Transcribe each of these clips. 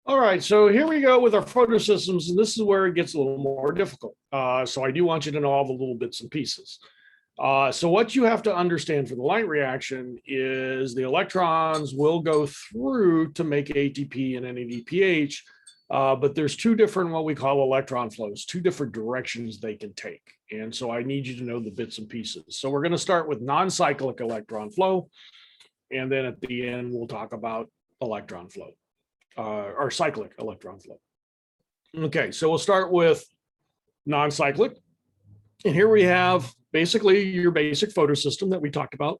All right, so here we go with our photosystems, and this is where it gets a little more difficult. So I do want you to know all the little bits and pieces. So what you have to understand for the light reaction is the electrons will go through to make ATP and NADPH, but there's two different what we call electron flows, two different directions they can take. And so I need you to know the bits and pieces. So we're going to start with non-cyclic electron flow, and then at the end we'll talk about electron flow. Or cyclic electron flow. Okay, so we'll start with non-cyclic. And here we have basically your basic photosystem that we talked about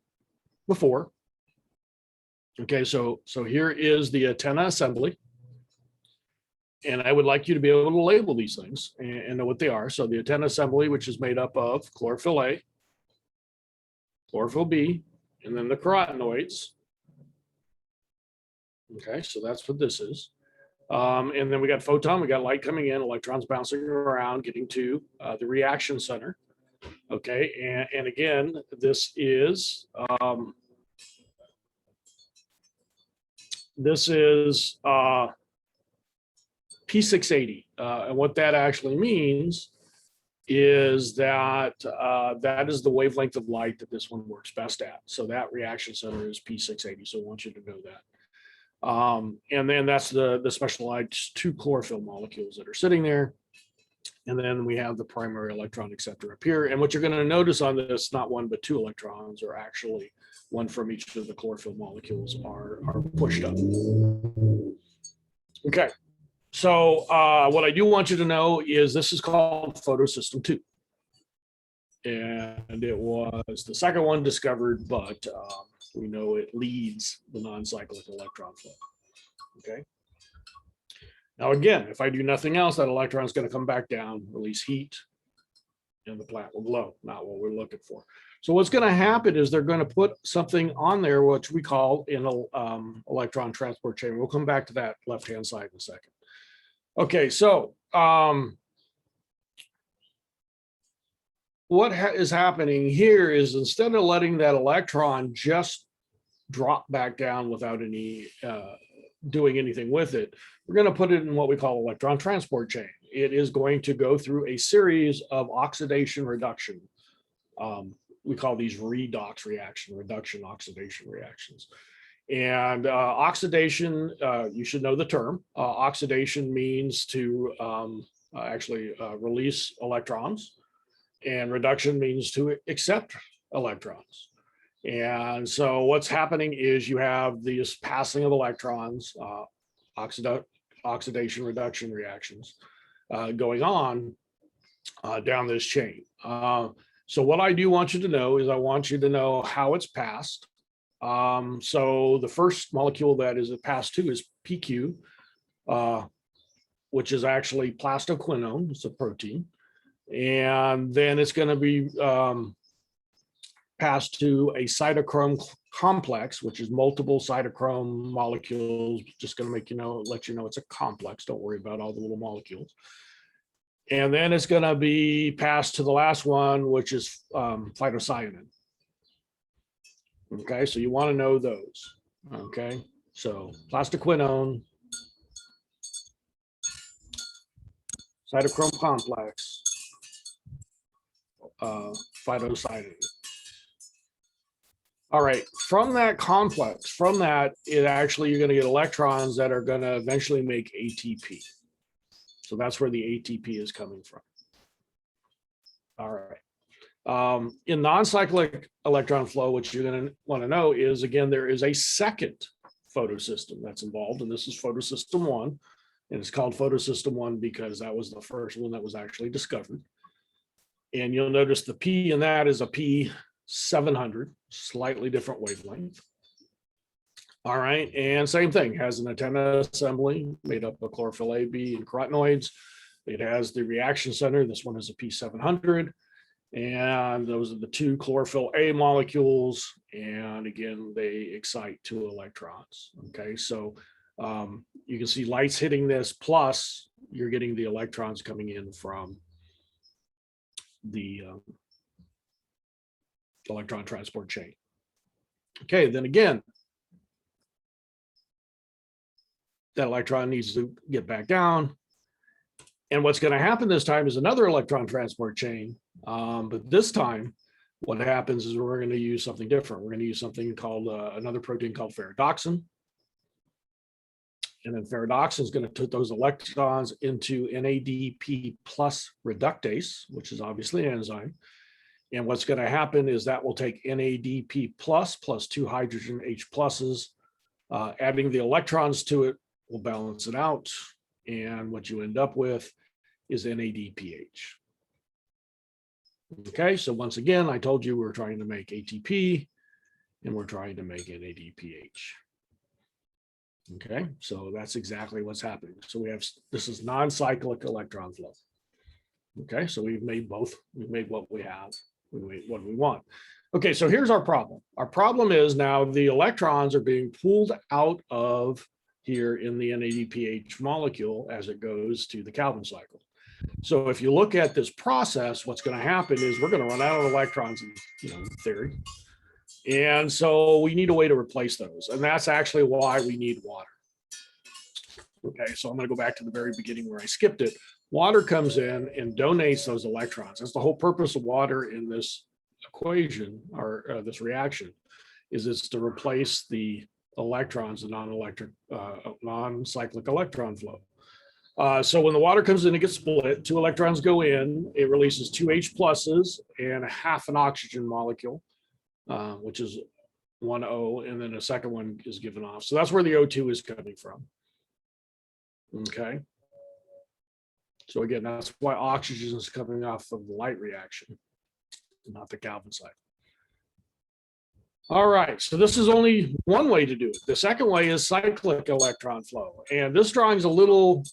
before. Okay, so here is the antenna assembly. And I would like you to be able to label these things and know what they are. So the antenna assembly, which is made up of chlorophyll A, chlorophyll B, and then the carotenoids. Okay, so that's what this is. And then we got photon, we got light coming in, electrons bouncing around, getting to the reaction center. Okay, and again, this is P680. And what that actually means is that that is the wavelength of light that this one works best at. So that reaction center is P680. So I want you to know that. And then that's the specialized two chlorophyll molecules that are sitting there. And then we have the primary electron acceptor up here. And what you're going to notice on this, not one, but two electrons are actually one from each of the chlorophyll molecules are pushed up. Okay. So what I do want you to know is this is called photosystem 2. And it was the second one discovered, but we know it leads the non-cyclic electron flow. Okay. Now, again, if I do nothing else, that electron is going to come back down, release heat, and the plant will glow. Not what we're looking for. So what's going to happen is they're going to put something on there, which we call an electron transport chain. We'll come back to that left-hand side in a second. Okay, so what is happening here is instead of letting that electron just drop back down without any doing anything with it, we're going to put it in what we call electron transport chain. It is going to go through a series of oxidation reduction. We call these redox reaction, reduction oxidation reactions. And oxidation, you should know the term. Oxidation means to actually release electrons, and reduction means to accept electrons. And so what's happening is you have this passing of electrons, oxidation reduction reactions going on down this chain. So what I do want you to know is I want you to know how it's passed. So the first molecule that is passed to is PQ, which is actually plastoquinone. It's a protein. And then it's going to be passed to a cytochrome complex, which is multiple cytochrome molecules. Just going to make you know, let you know it's a complex. Don't worry about all the little molecules. And then it's going to be passed to the last one, which is phytocyanin. Okay, so you want to know those. Okay, so plastoquinone, cytochrome complex, phytocyanin. All right, from that complex, from that, it actually, you're going to get electrons that are going to eventually make ATP. So that's where the ATP is coming from. All right. In non-cyclic electron flow, what you're going to want to know is, again, there is a second photosystem that's involved, and this is photosystem 1. And it's called photosystem 1 because that was the first one that was actually discovered. And you'll notice the P in that is a P700, slightly different wavelength. All right, and same thing, has an antenna assembly made up of chlorophyll A, B, and carotenoids. It has the reaction center. This one is a P700. And those are the two chlorophyll A molecules. And again, they excite two electrons. Okay, so you can see light's hitting this, plus you're getting the electrons coming in from the electron transport chain. Okay, then again, that electron needs to get back down. And what's going to happen this time is another electron transport chain. But this time, what happens is we're going to use something different. We're going to use something called another protein called ferredoxin. And then ferredoxin is going to put those electrons into NADP plus reductase, which is obviously an enzyme. And what's going to happen is that will take NADP plus 2 hydrogen H pluses, adding the electrons to it will balance it out. And what you end up with is NADPH. Okay, so once again, I told you we're trying to make ATP and we're trying to make NADPH. Okay, so that's exactly what's happening. So we have, this is non-cyclic electron flow. Okay, so we've made both. We've made what we have. We made what we want. Okay, so here's our problem. Our problem is now the electrons are being pulled out of here in the NADPH molecule as it goes to the Calvin cycle. So if you look at this process, what's going to happen is we're going to run out of electrons in theory. And so we need a way to replace those. And that's actually why we need water. Okay, so I'm going to go back to the very beginning where I skipped it. Water comes in and donates those electrons. That's the whole purpose of water in this equation or this reaction, is it's to replace the electrons, the non-cyclic electron flow. So when the water comes in, it gets split. 2 electrons go in. It releases 2 H pluses and half an oxygen molecule, which is 1 O, and then a second one is given off. So that's where the O2 is coming from. Okay. So again, that's why oxygen is coming off of the light reaction, not the Calvin cycle. All right, so this is only one way to do it. The second way is cyclic electron flow. And this drawing is a little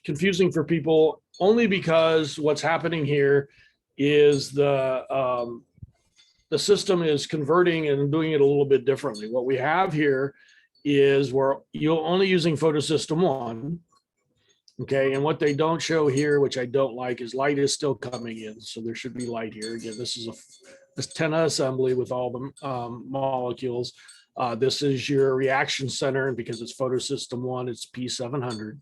confusing for people, only because what's happening here is the system is converting and doing it a little bit differently. What we have here is you're only using photosystem 1. Okay, and what they don't show here, which I don't like, is light is still coming in. So there should be light here. Again, this is a 10 assembly with all the molecules. This is your reaction center, and because it's photosystem 1, it's P700.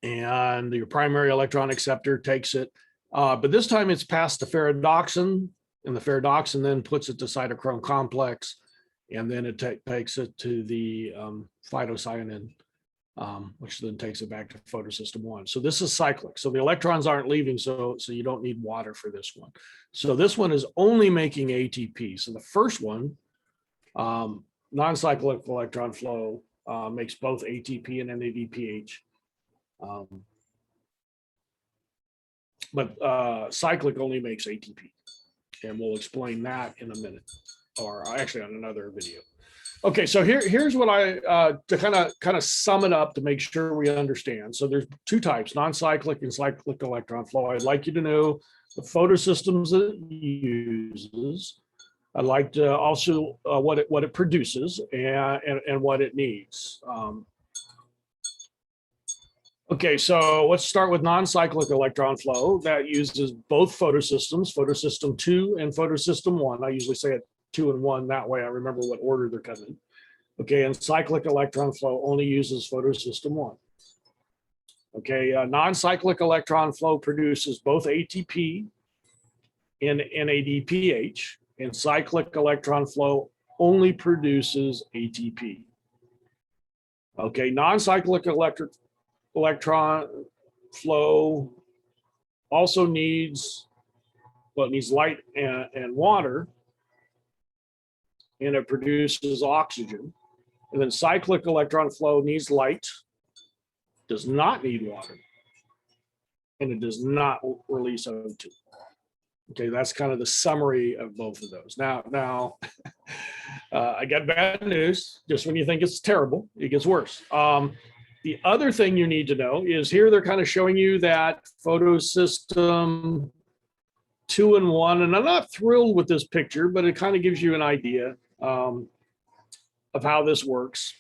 And your primary electron acceptor takes it. But this time it's past the ferredoxin, and the ferredoxin then puts it to cytochrome complex, and then it takes it to the phytocyanin, which then takes it back to photosystem 1. So this is cyclic. So the electrons aren't leaving, so you don't need water for this one. So this one is only making ATP. So the first one, non-cyclic electron flow, makes both ATP and NADPH. But cyclic only makes ATP. And we'll explain that in a minute, or actually on another video. Okay, so here's what I to kind of sum it up to make sure we understand. So there's 2 types: non-cyclic and cyclic electron flow. I'd like you to know the photosystems that it uses. I'd like to also what it produces and what it needs. Okay, so let's start with non-cyclic electron flow. That uses both photosystems, photosystem 2 and photosystem 1. I usually say it 2 and 1, that way I remember what order they're coming. Okay, and cyclic electron flow only uses photosystem 1. Okay, non-cyclic electron flow produces both ATP and NADPH, and cyclic electron flow only produces ATP. Okay, non-cyclic electron flow also needs light and water, and it produces oxygen. And then cyclic electron flow needs light, does not need water, and it does not release O2. Okay, that's kind of the summary of both of those. Now, I got bad news. Just when you think it's terrible, it gets worse. The other thing you need to know is here they're kind of showing you that photosystem 2 and 1, and I'm not thrilled with this picture, but it kind of gives you an idea of how this works.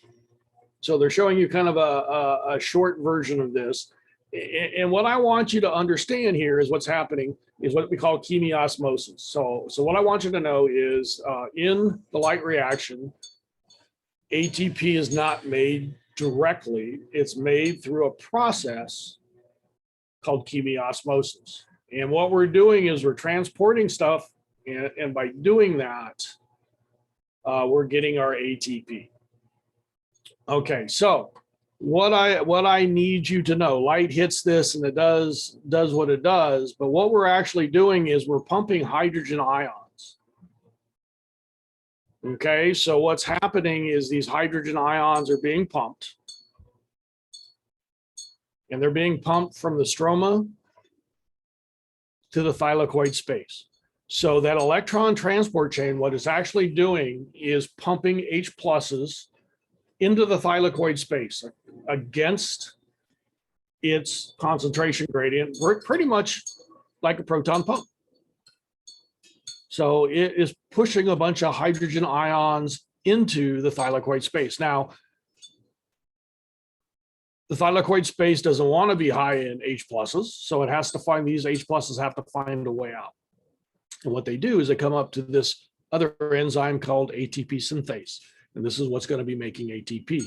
So they're showing you kind of a short version of this. And what I want you to understand here is what's happening. is what we call chemiosmosis. So what I want you to know is in the light reaction, ATP is not made directly. It's made through a process called chemiosmosis. And what we're doing is we're transporting stuff, and by doing that, we're getting our ATP. Okay, so what I need you to know, light hits this and it does what it does, but what we're actually doing is we're pumping hydrogen ions. Okay, so what's happening is these hydrogen ions are being pumped, and they're being pumped from the stroma to the thylakoid space. So that electron transport chain, what it's actually doing is pumping H pluses into the thylakoid space against its concentration gradient, pretty much like a proton pump. So it is pushing a bunch of hydrogen ions into the thylakoid space. Now, the thylakoid space doesn't want to be high in H pluses, so it has to find, these H pluses have to find a way out. And what they do is they come up to this other enzyme called ATP synthase. And this is what's going to be making ATP.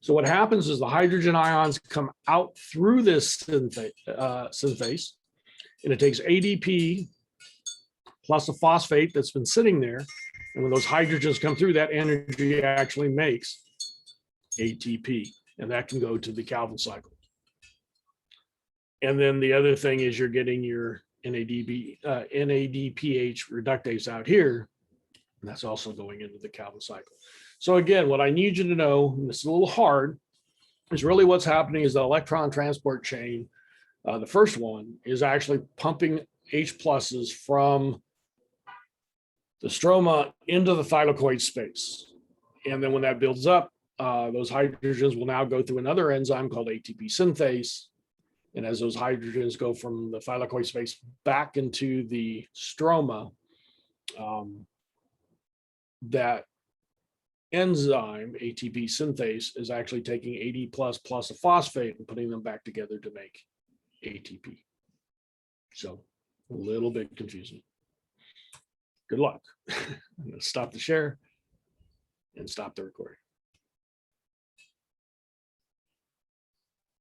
So what happens is the hydrogen ions come out through this synthase, and it takes ADP plus a phosphate that's been sitting there. And when those hydrogens come through, that energy actually makes ATP, and that can go to the Calvin cycle. And then the other thing is you're getting your NADPH reductase out here, and that's also going into the Calvin cycle. So again, what I need you to know, and this is a little hard, is really what's happening is the electron transport chain, the first one, is actually pumping H pluses from the stroma into the thylakoid space. And then when that builds up, those hydrogens will now go through another enzyme called ATP synthase. And as those hydrogens go from the thylakoid space back into the stroma, that enzyme, ATP synthase, is actually taking AD plus a phosphate and putting them back together to make ATP. So a little bit confusing. Good luck. I'm going to stop the share and stop the recording.